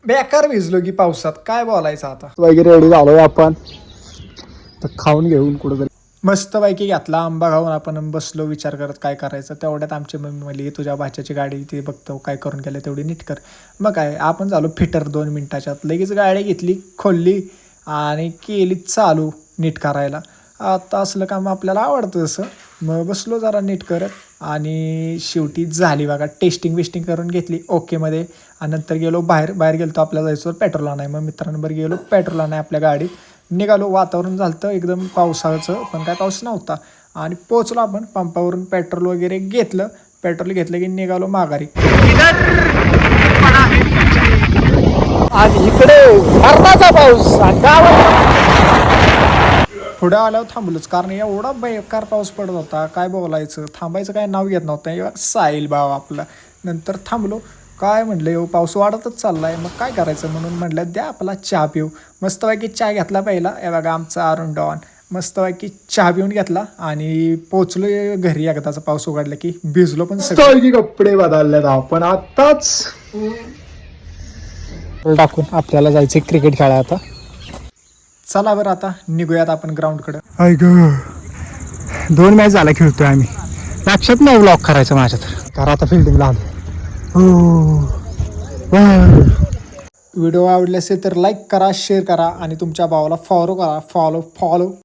बेकार भिजलो की पावसात, काय बोलायचं आता. वगैरे रेडी झालोय आपण, तर खाऊन घेऊन कुठेतरी मस्त पैकी घेतला आंबा खाऊन आपण बसलो विचार करत काय करायचं. तेवढ्यात आमची मम्मी म्हणली तुझ्या भाच्याची गाडी ती बघतो काय करून गेलं तेवढी नीट कर. मग काय आपण झालो फिटर 2 मिनिटाच्यात लगेच गाडी घेतली खोलली आणि केली चालू नीट करायला. आता असलं काम आपल्याला आवडतं तसं. मग बसलो जरा नीट करत आणि शेवटी झाली बघा. टेस्टिंग बिस्टिंग करून घेतली ओकेमध्ये आणि नंतर गेलो बाहेर गेलो. तर आपल्याला जायचं पेट्रोल नाही. मग मित्रांबरोबर गेलो पेट्रोल नाही आपल्या गाडीत. निघालो. वातावरण झालं होतं एकदम पावसाचं, पण काय पाऊस नव्हता. आणि पोचलो आपण पंपावरून पेट्रोल वगैरे घेतलं. पेट्रोल घेतलं की निघालो माघारी. आणि इकडे मरणाचा पाऊस आणि पुढे आल्यावर थांबलोच, कारण एवढा बेकार पाऊस पडत होता काय बोलायचं. थांबायचं काय नाव घेत नव्हतं साहिल भाव आपला. नंतर थांबलो. काय म्हटलं येऊ पाऊस वाढतच चाललाय, मग काय करायचं म्हणून म्हटलं द्या आपला चहा पिऊ. मस्तपैकी चहा घेतला पहिला. हे बघा आमचा अरुण डॉन मस्तपैकी चहा पिऊन घेतला आणि पोचलो घरी. एकदाचा पाऊस उघडला की भिजलो पण सगळे कपडे बदललेत आपण आताच टाकून. आपल्याला जायचं क्रिकेट खेळायला आता. चला बरं आता निघूयात आपण ग्राउंडकडे. ऐक 2 मॅच झाला खेळतोय आम्ही. लक्षात नाही ब्लॉक करायचं माझ्या तर, कारण आता फिल्डिंगला आलो. व्हिडिओ आवडले असेल तर लाईक करा, शेअर करा आणि तुमच्या भावाला फॉलो करा. फॉलो